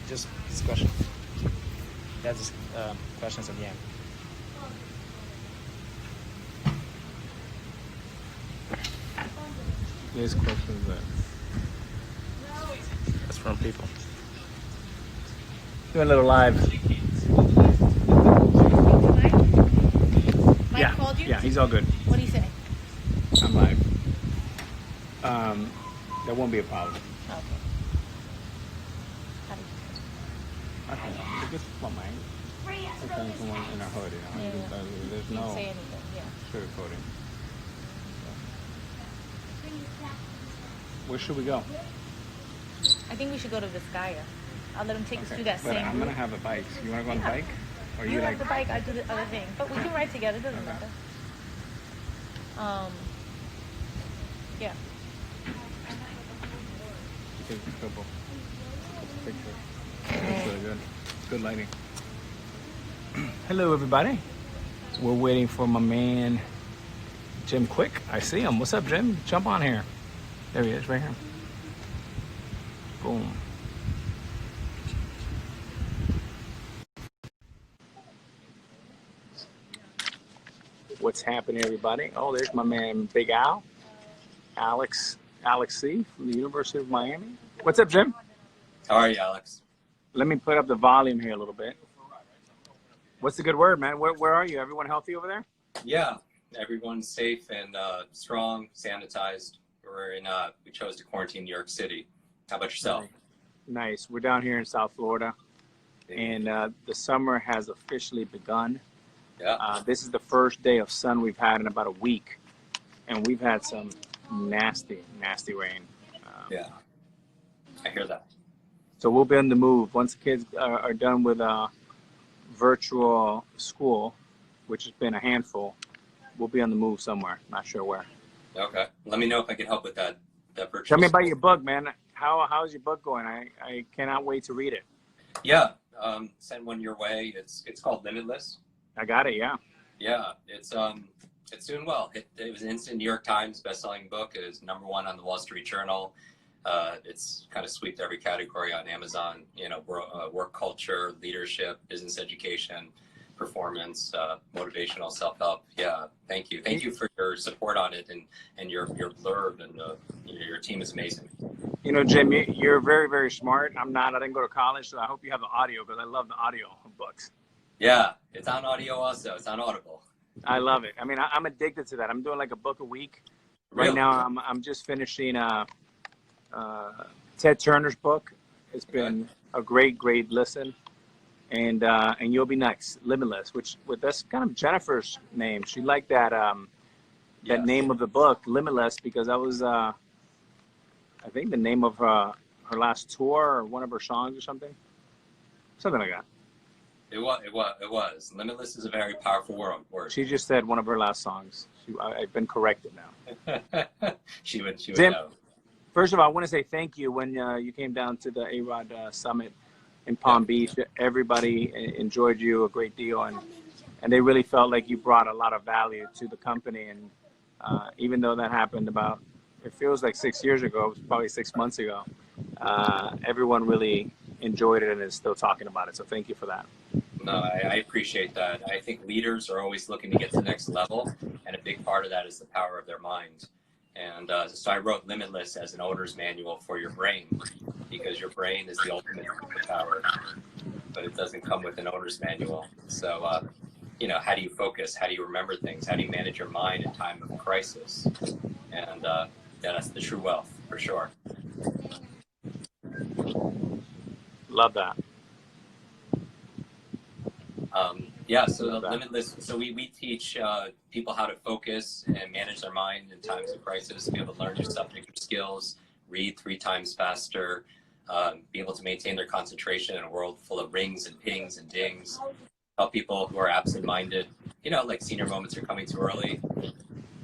just discussion. That's questions at the end. There's questions that's from people. Doing a little live. Mike called you? Yeah, he's all good. What do you say? I'm live. There won't be a problem. Okay. How do you Okay, it's just for mine. It's coming from one in a hood, you know. Yeah. There's you no say anything? Yeah. sugarcoating. Where should we go? I think we should go to Vizcaya. I'll let him take us through that but same I'm route. gonna have a bike. You wanna go on a bike? Or You like have the bike, I do the other thing. But we can ride together, doesn't Okay. matter. Yeah. take a couple pictures. That's really good. Good lighting. Hello everybody. We're waiting for my man Jimkwik. I see him. What's up, Jim? Jump on here. There he is, right here. Boom. What's happening, everybody? Oh, there's my man Big Al, Alex C from the University of Miami. What's up, Jim? How are you, Alex? Let me put up the volume here a little bit. What's the good word, man? Where are you? Everyone healthy over there? Yeah, everyone's safe and strong, sanitized. We chose to quarantine New York City. How about yourself? Nice. We're down here in South Florida, and the summer has officially begun. Yeah. This is the first day of sun we've had in about a week, and we've had some nasty, nasty rain. Yeah, I hear that. So we'll be on the move. Once the kids are done with virtual school, which has been a handful, we'll be on the move somewhere. Not sure where. Okay. Let me know if I can help with that virtual. Tell me about your book, man. How's your book going? I cannot wait to read it. Yeah. Send one your way. It's called Limitless. I got it. Yeah. Yeah. It's doing well. It was an instant New York Times bestselling book. It is #1 on the Wall Street Journal. It's kind of swept every category on Amazon. You know, work culture, leadership, business education, performance, motivational self-help. Yeah, thank you for your support on it and your blurb, and your team is amazing. You know, Jim, you're very, very smart. I'm not. I didn't go to college, so I hope you have the audio because I love the audio of books. Yeah, it's on audio also. It's on Audible. I love it. I mean, I'm addicted to that. I'm doing like a book a week. Really? Right now, I'm just finishing Ted Turner's book. It's been a great listen. And you'll be next, Limitless, that's kind of Jennifer's name. She liked that that name of the book, Limitless, because that was I think the name of her last tour or one of her songs or something like that. It was. Limitless is a very powerful word. She just said one of her last songs. I've been corrected now. she would Jim, know. First of all, I want to say thank you when you came down to the ARod Summit in Palm Beach. Everybody enjoyed you a great deal, and they really felt like you brought a lot of value to the company. And even though that happened it feels like 6 years ago, it was probably 6 months ago, everyone really enjoyed it and is still talking about it. So thank you for that. No, I appreciate that. I think leaders are always looking to get to the next level, and a big part of that is the power of their mind. And so I wrote Limitless as an owner's manual for your brain, because your brain is the ultimate superpower, but it doesn't come with an owner's manual. So, how do you focus? How do you remember things? How do you manage your mind in time of crisis? And that's the true wealth, for sure. Love that. So Limitless. So we teach people how to focus and manage their mind in times of crisis, be able to learn new subject skills, read 3 times faster, be able to maintain their concentration in a world full of rings and pings and dings, help people who are absent-minded, like senior moments are coming too early,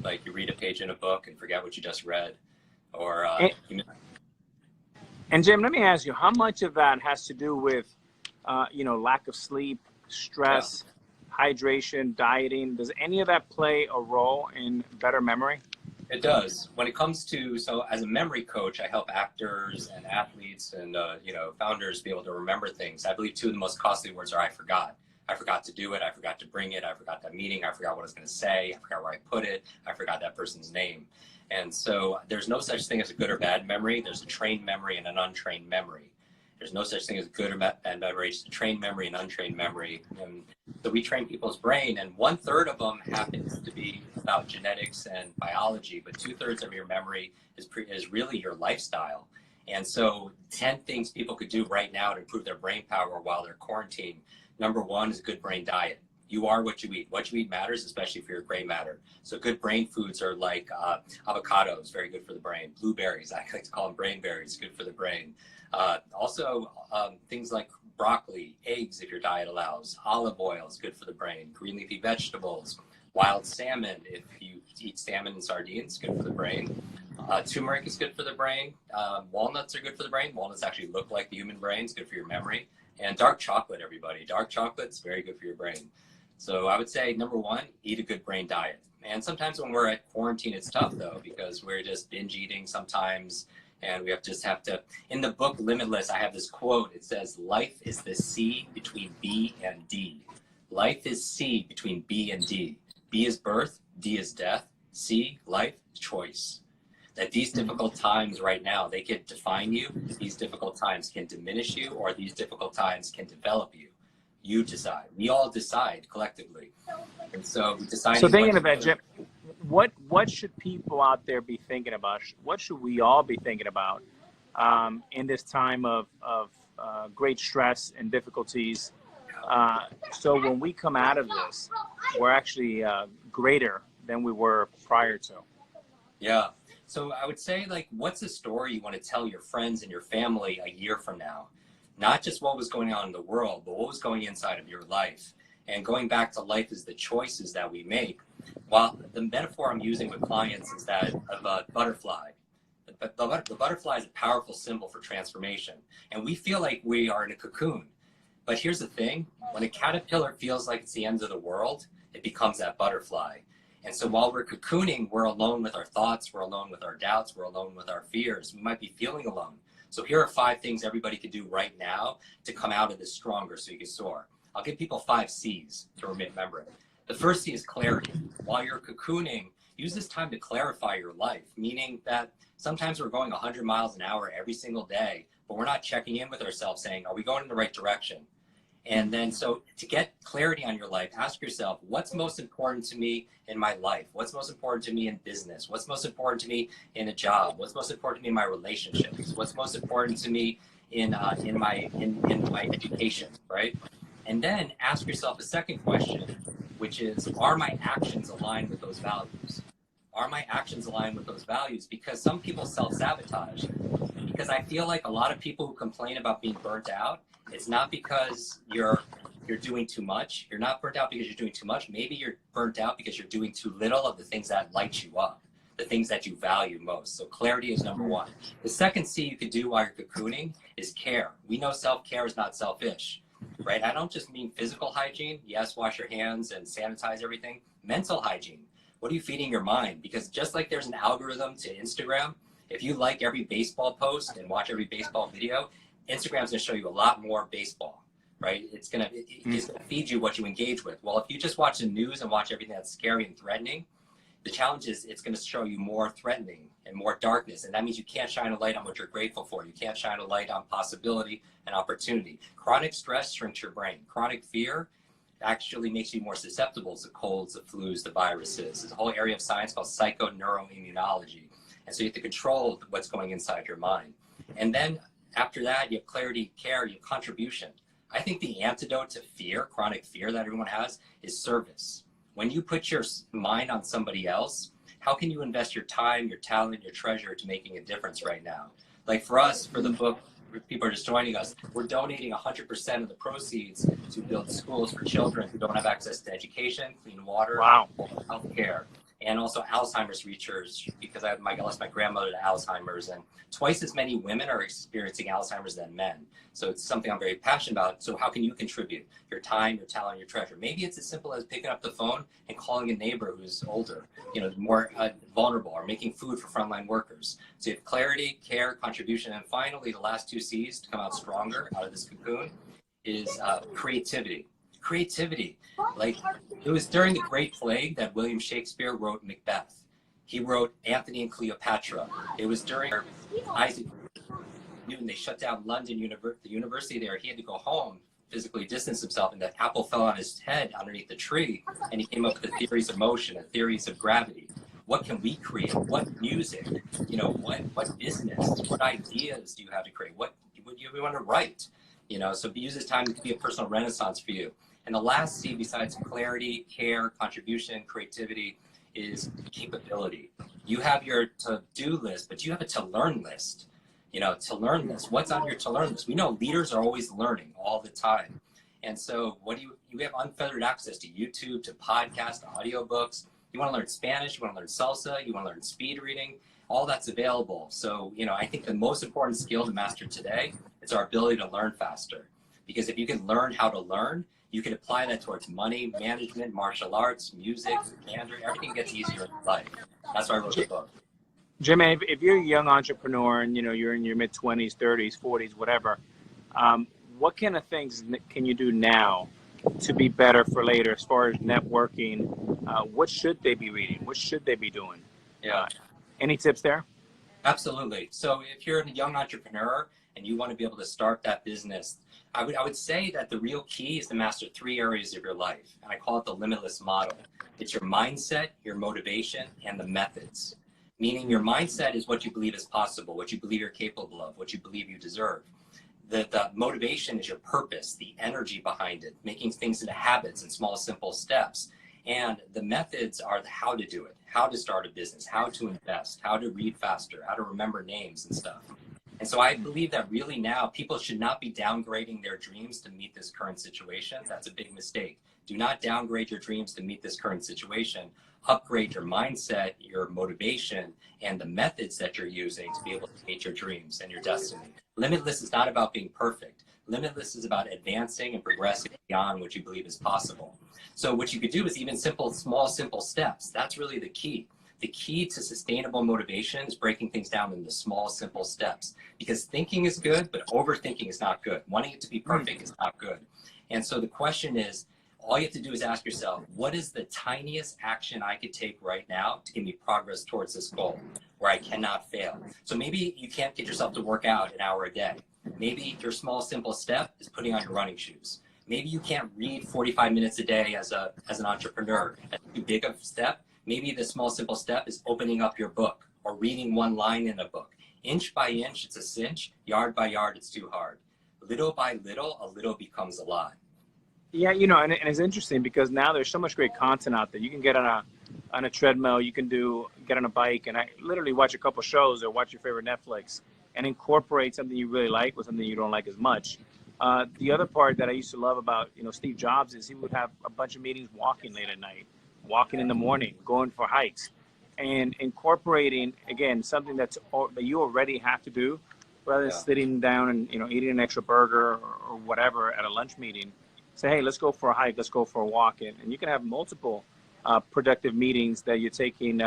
like you read a page in a book and forget what you just read, or and Jim, let me ask you, how much of that has to do with lack of sleep, stress, hydration, dieting? Does any of that play a role in better memory? It does. When it comes to, so as a memory coach, I help actors and athletes and, founders be able to remember things. I believe two of the most costly words are I forgot. I forgot to do it. I forgot to bring it. I forgot that meeting. I forgot what I was going to say. I forgot where I put it. I forgot that person's name. And so there's no such thing as a good or bad memory. There's a trained memory and an untrained memory. There's no such thing as good or bad memory. It's trained memory and untrained memory. And so we train people's brain, and 1/3 of them happens to be about genetics and biology, but 2/3 of your memory is really your lifestyle. And so 10 things people could do right now to improve their brain power while they're quarantined. Number 1 is a good brain diet. You are what you eat. What you eat matters, especially for your gray matter. So good brain foods are like avocados, very good for the brain. Blueberries, I like to call them brain berries, good for the brain. Also, things like broccoli, eggs, if your diet allows, olive oil is good for the brain, green leafy vegetables, wild salmon, if you eat salmon and sardines, good for the brain. Turmeric is good for the brain. Walnuts are good for the brain. Walnuts actually look like the human brain. It's good for your memory. And dark chocolate, everybody. Dark chocolate's very good for your brain. So I would say, number 1, eat a good brain diet. And sometimes when we're at quarantine, it's tough, though, because we're just binge eating sometimes. And we have to, in the book Limitless, I have this quote. It says, life is the C between B and D. Life is C between B and D. B is birth, D is death, C, life, choice. That these difficult times right now, they can define you. These difficult times can diminish you, or these difficult times can develop you. You decide. We all decide collectively. And so deciding. So thinking of that, Jim, what should people out there be thinking about? What should we all be thinking about in this time of great stress and difficulties? So when we come out of this, we're actually greater than we were prior to. Yeah. So I would say, like, what's a story you want to tell your friends and your family a year from now? Not just what was going on in the world, but what was going inside of your life. And going back to life is the choices that we make. While the metaphor I'm using with clients is that of a butterfly. The butterfly is a powerful symbol for transformation. And we feel like we are in a cocoon. But here's the thing, when a caterpillar feels like it's the end of the world, it becomes that butterfly. And so while we're cocooning, we're alone with our thoughts, we're alone with our doubts, we're alone with our fears. We might be feeling alone. So here are 5 things everybody can do right now to come out of this stronger so you can soar. I'll give people 5 C's to remember it. The first C is clarity. While you're cocooning, use this time to clarify your life, meaning that sometimes we're going 100 miles an hour every single day, but we're not checking in with ourselves saying, are we going in the right direction? And then, so to get clarity on your life, ask yourself, what's most important to me in my life? What's most important to me in business? What's most important to me in a job? What's most important to me in my relationships? What's most important to me in my education, right? And then ask yourself a second question, which is, are my actions aligned with those values? Are my actions aligned with those values? Because some people self-sabotage. Because I feel like a lot of people who complain about being burnt out, it's not because you're doing too much. You're not burnt out because you're doing too much. Maybe you're burnt out because you're doing too little of the things that light you up, the things that you value most. So clarity is number 1. The second C you could do while you're cocooning is care. We know self-care is not selfish, right? I don't just mean physical hygiene. Yes, wash your hands and sanitize everything. Mental hygiene. What are you feeding your mind? Because just like there's an algorithm to Instagram, if you like every baseball post and watch every baseball video, Instagram's gonna show you a lot more baseball, right? It's gonna feed you what you engage with. Well, if you just watch the news and watch everything that's scary and threatening, the challenge is it's gonna show you more threatening and more darkness. And that means you can't shine a light on what you're grateful for. You can't shine a light on possibility and opportunity. Chronic stress shrinks your brain. Chronic fear actually makes you more susceptible to colds, the flus, the viruses. There's a whole area of science called psychoneuroimmunology. And so you have to control what's going inside your mind. And then after that, you have clarity, care, you have contribution. I think the antidote to fear, chronic fear that everyone has, is service. When you put your mind on somebody else, how can you invest your time, your talent, your treasure to making a difference right now? Like for us, for the book, if people are just joining us, we're donating 100% of the proceeds to build schools for children who don't have access to education, clean water, Wow. health care. and also Alzheimer's research, because I lost my grandmother to Alzheimer's, and twice as many women are experiencing Alzheimer's than men. So it's something I'm very passionate about. So how can you contribute your time, your talent, your treasure? Maybe it's as simple as picking up the phone and calling a neighbor who's older, more vulnerable, or making food for frontline workers. So you have clarity, care, contribution, and finally, the last two C's to come out stronger out of this cocoon is creativity. Creativity. Like, it was during the Great Plague that William Shakespeare wrote Macbeth. He wrote Antony and Cleopatra. It was during Isaac Newton, they shut down London, the university there. He had to go home, physically distance himself, and that apple fell on his head underneath the tree, and he came up with the theories of motion and theories of gravity. What can we create? What music? What business? What ideas do you have to create? What would you want to write? So use this time to be a personal renaissance for you. And the last C, besides clarity, care, contribution, creativity, is capability. You have your to-do list, but you have a to-learn list. To-learn list. What's on your to-learn list? We know leaders are always learning all the time. And so you have unfettered access to YouTube, to podcasts, to audiobooks. You want to learn Spanish, you want to learn salsa, you want to learn speed reading, all that's available. So, I think the most important skill to master today is our ability to learn faster. Because if you can learn how to learn, you can apply that towards money, management, martial arts, music, Mandarin, everything gets easier in life. That's why I wrote the book. Jim, if you're a young entrepreneur and you're in your mid-20s, 30s, 40s, whatever, what kind of things can you do now to be better for later as far as networking? What should they be reading? What should they be doing? Yeah. Any tips there? Absolutely. So if you're a young entrepreneur and you want to be able to start that business, I would say that the real key is to master 3 areas of your life. And I call it the limitless model. It's your mindset, your motivation, and the methods. Meaning your mindset is what you believe is possible, what you believe you're capable of, what you believe you deserve. The motivation is your purpose, the energy behind it, making things into habits and small, simple steps. And the methods are the how to do it, how to start a business, how to invest, how to read faster, how to remember names and stuff. And so I believe that really now people should not be downgrading their dreams to meet this current situation. That's a big mistake. Do not downgrade your dreams to meet this current situation. Upgrade your mindset, your motivation, and the methods that you're using to be able to meet your dreams and your destiny. Limitless is not about being perfect. Limitless is about advancing and progressing beyond what you believe is possible. So what you could do is even small, simple steps. That's really the key. The key to sustainable motivation is breaking things down into small, simple steps. Because thinking is good, but overthinking is not good. Wanting it to be perfect is not good. And so the question is, all you have to do is ask yourself, what is the tiniest action I could take right now to give me progress towards this goal where I cannot fail? So maybe you can't get yourself to work out an hour a day. Maybe your small, simple step is putting on your running shoes. Maybe you can't read 45 minutes a day as an entrepreneur. That's too big of a step. Maybe the small, simple step is opening up your book or reading one line in a book. Inch by inch, it's a cinch. Yard by yard, it's too hard. Little by little, a little becomes a lot. Yeah, and it's interesting because now there's so much great content out there. You can get on a treadmill, you can get on a bike, and I literally watch a couple shows or watch your favorite Netflix and incorporate something you really like with something you don't like as much. The other part that I used to love about Steve Jobs is he would have a bunch of meetings walking late at night, walking in the morning, going for hikes, and incorporating again something that you already have to do, rather than sitting down and eating an extra burger or whatever at a lunch meeting. Say, hey, let's go for a hike, let's go for a walk, and you can have multiple productive meetings that you're taking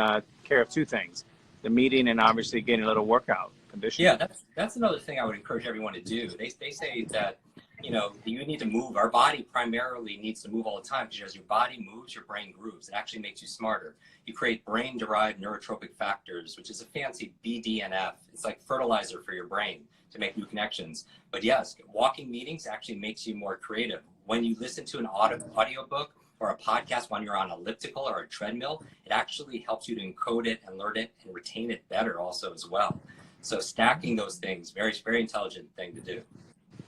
care of 2 things: the meeting and obviously getting a little workout condition. Yeah, that's another thing I would encourage everyone to do. They say that you need to move. Our body primarily needs to move all the time, because as your body moves, your brain grooves. It actually makes you smarter. You create brain-derived neurotropic factors, which is a fancy BDNF. It's like fertilizer for your brain to make new connections. But yes, walking meetings actually makes you more creative. When you listen to an audiobook or a podcast when you're on elliptical or a treadmill, it actually helps you to encode it and learn it and retain it better also as well. So stacking those things, very, very intelligent thing to do.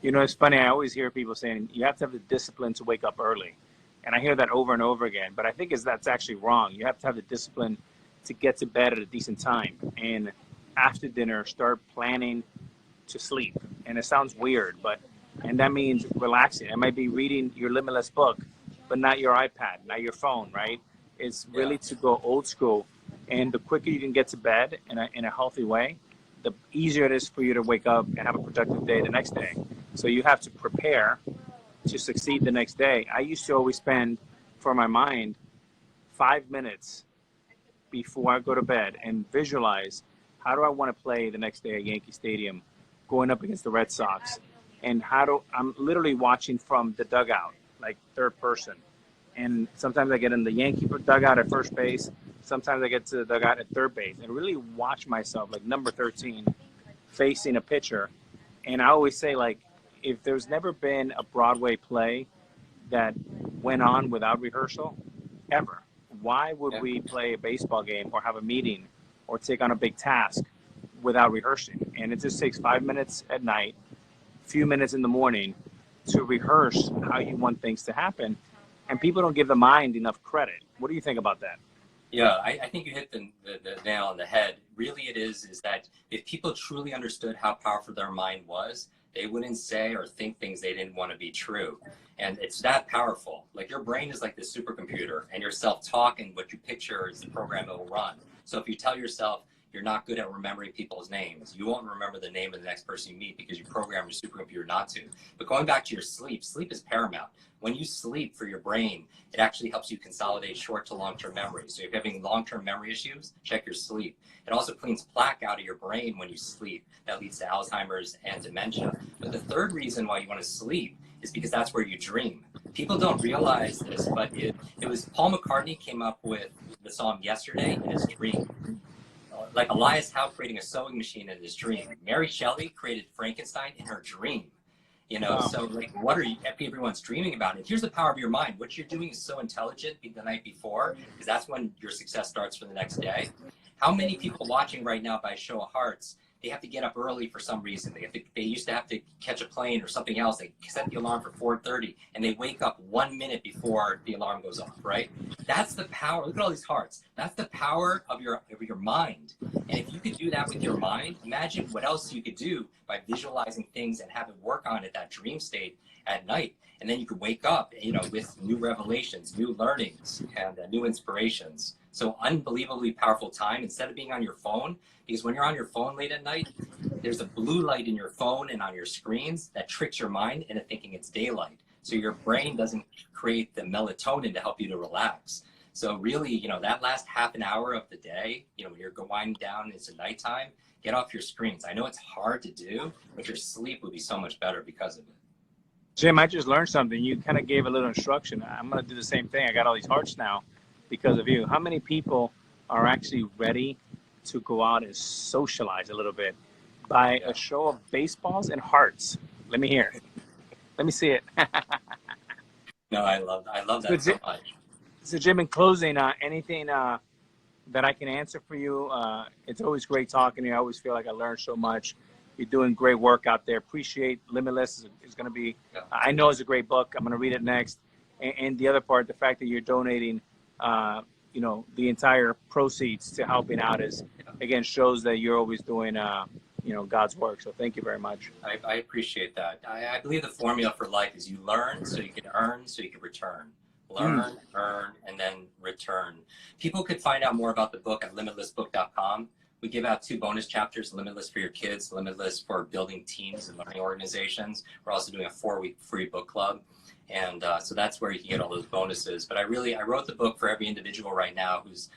It's funny. I always hear people saying you have to have the discipline to wake up early. And I hear that over and over again. But I think that's actually wrong. You have to have the discipline to get to bed at a decent time. And after dinner, start planning to sleep. And it sounds weird, and that means relaxing. It might be reading your limitless book, but not your iPad, not your phone, right? is really to go old school. And the quicker you can get to bed in a healthy way, the easier it is for you to wake up and have a productive day the next day. So you have to prepare to succeed the next day. I used to always spend, for my mind, 5 minutes before I go to bed and visualize, how do I want to play the next day at Yankee Stadium, going up against the Red Sox? And I'm literally watching from the dugout, like third person. And sometimes I get in the Yankee dugout at first base. Sometimes I get to the dugout at third base and really watch myself, like number 13, facing a pitcher. And I always say, like, if there's never been a Broadway play that went on without rehearsal, ever, why would we play a baseball game or have a meeting or take on a big task without rehearsing? And it just takes 5 minutes at night, a few minutes in the morning to rehearse how you want things to happen. And people don't give the mind enough credit. What do you think about that? Yeah, I think you hit the nail on the head. Really, it is that if people truly understood how powerful their mind was, they wouldn't say or think things they didn't want to be true. And it's that powerful. Like, your brain is like this supercomputer, and your self-talk and what you picture is the program it will run. So if you tell yourself you're not good at remembering people's names, you won't remember the name of the next person you meet because you programmed your supercomputer not to. But going back to your sleep, sleep is paramount. When you sleep, for your brain, it actually helps you consolidate short to long-term memory. So if you're having long-term memory issues, check your sleep. It also cleans plaque out of your brain when you sleep. That leads to Alzheimer's and dementia. But the third reason why you want to sleep is because that's where you dream. People don't realize this, but it was Paul McCartney came up with the song Yesterday in his dream. Like Elias Howe creating a sewing machine in his dream. Mary Shelley created Frankenstein in her dream. You know, so like, what are you, everyone's dreaming about? And here's the power of your mind. What you're doing is so intelligent the night before, because that's when your success starts for the next day. How many people watching right now, by show of hearts, they have to get up early for some reason? They used to have to catch a plane or something else. They set the alarm for 4:30 and they wake up 1 minute before the alarm goes off, right? That's the power. Look at all these hearts. That's the power of your mind. And if you could do that with your mind, imagine what else you could do by visualizing things and have it work on it, that dream state at night. And then you could wake up, you know, with new revelations, new learnings, and new inspirations. So unbelievably powerful time instead of being on your phone, because when you're on your phone late at night, there's a blue light in your phone and on your screens that tricks your mind into thinking it's daylight. So your brain doesn't create the melatonin to help you to relax. So really, you know, that last half an hour of the day, you know, when you're winding down into nighttime, get off your screens. I know it's hard to do, but your sleep would be so much better because of it. Jim, I just learned something. You kind of gave a little instruction. I'm going to do the same thing. I got all these hearts now because of you. How many people are actually ready to go out and socialize a little bit by a show of baseballs and hearts? Let me hear it. Let me see it. No, I love that so much. So Jim, in closing, anything that I can answer for you? It's always great talking to you. I always feel like I learned so much. You're doing great work out there. Appreciate Limitless is going to be, I know it's a great book. I'm going to read it next. And the other part, the fact that you're donating, you know, the entire proceeds to helping out is, again, shows that you're always doing, you know, God's work. So thank you very much. I appreciate that. I believe the formula for life is you learn so you can earn so you can return. Learn, earn, and then return. People could find out more about the book at limitlessbook.com. We give out 2 bonus chapters, Limitless for your kids, Limitless for building teams and learning organizations. We're also doing a 4-week free book club. And so that's where you can get all those bonuses. But I wrote the book for every individual right now who's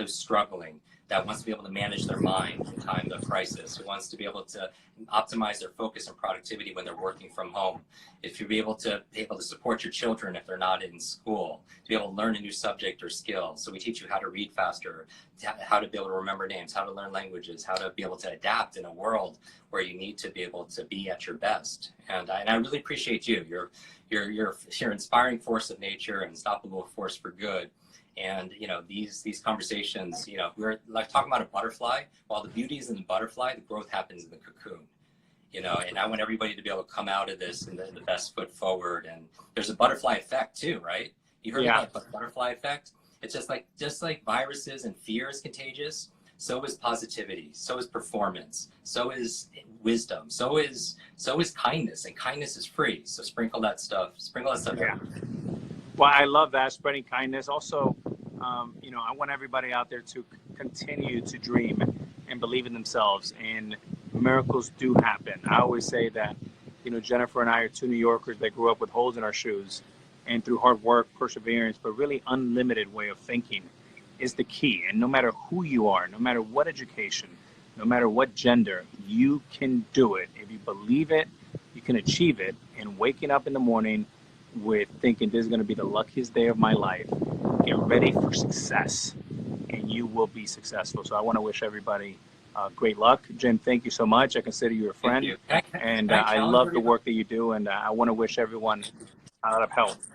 struggling, that wants to be able to manage their mind in time of crisis, who wants to be able to optimize their focus and productivity when they're working from home. If you're able to support your children if they're not in school, to be able to learn a new subject or skill. So we teach you how to read faster, how to be able to remember names, how to learn languages, how to be able to adapt in a world where you need to be able to be at your best. And I really appreciate you. You're inspiring force of nature, an unstoppable force for good. And, you know, these conversations, you know, we're like talking about a butterfly. While the beauty is in the butterfly, the growth happens in the cocoon, you know, and I want everybody to be able to come out of this in the best foot forward. And there's a butterfly effect too, right? You heard about the butterfly effect? It's just like viruses and fear is contagious. So is positivity. So is performance. So is wisdom. So is kindness, and kindness is free. So sprinkle that stuff. Yeah. Well, I love that, spreading kindness. Also, you know, I want everybody out there to continue to dream and believe in themselves, and miracles do happen. I always say that, you know, Jennifer and I are two New Yorkers that grew up with holes in our shoes, and through hard work, perseverance, but really unlimited way of thinking is the key. And no matter who you are, no matter what education, no matter what gender, you can do it. If you believe it, you can achieve it. And waking up in the morning with thinking this is going to be the luckiest day of my life, get ready for success, and you will be successful. So I want to wish everybody great luck. Jim, thank you so much. I consider you a friend, You. and I I challenge love the everybody? work that you do, and I want to wish everyone a lot of health.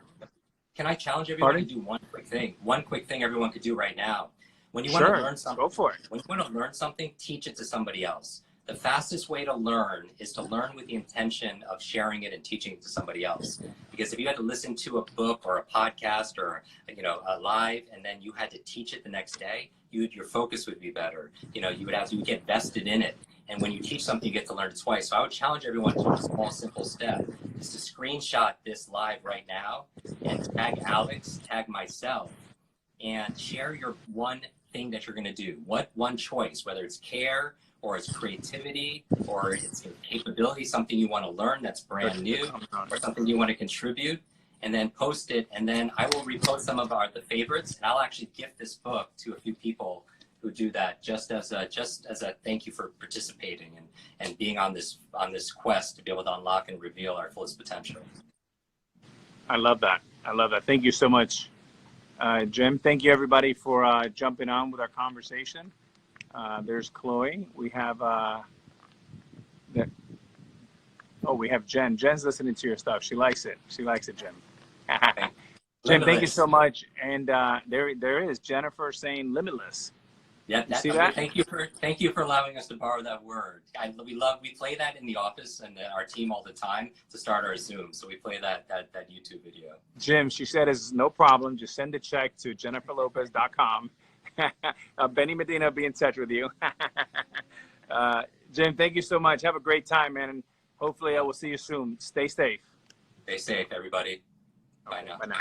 Can I challenge everyone Pardon? to do one quick thing? One quick thing everyone could do right now. When you want Sure, to learn something, go for it. when you want to learn something, teach it to somebody else. The fastest way to learn is to learn with the intention of sharing it and teaching it to somebody else. Because if you had to listen to a book or a podcast or, you know, a live, and then you had to teach it the next day, your focus would be better. You know, you would get vested in it. And when you teach something, you get to learn it twice. So I would challenge everyone to do a small, simple step, is to screenshot this live right now and tag Alex, tag myself, and share your one thing that you're going to do. What one choice, whether it's care or it's creativity or it's a capability, something you want to learn that's brand new or something you want to contribute, and then post it. And then I will repost some of the favorites, and I'll actually gift this book to a few people who do that, just as a thank you for participating and being on this quest to be able to unlock and reveal our fullest potential. I love that. I love that. Thank you so much, Jim. Thank you, everybody, for jumping on with our conversation. There's Chloe. We have we have Jen. Jen's listening to your stuff. She likes it. She likes it, Jim. Jim, thank you so much. And there is Jennifer saying limitless. Yeah, see that? Thank you for allowing us to borrow that word. We play that in the office and our team all the time to start our Zoom. So we play that YouTube video. Jim, she said, is no problem. Just send a check to jenniferlopez.com. Benny Medina will be in touch with you. Jim, thank you so much. Have a great time, man. And hopefully I will see you soon. Stay safe. Stay safe, everybody. Bye now. Bye now.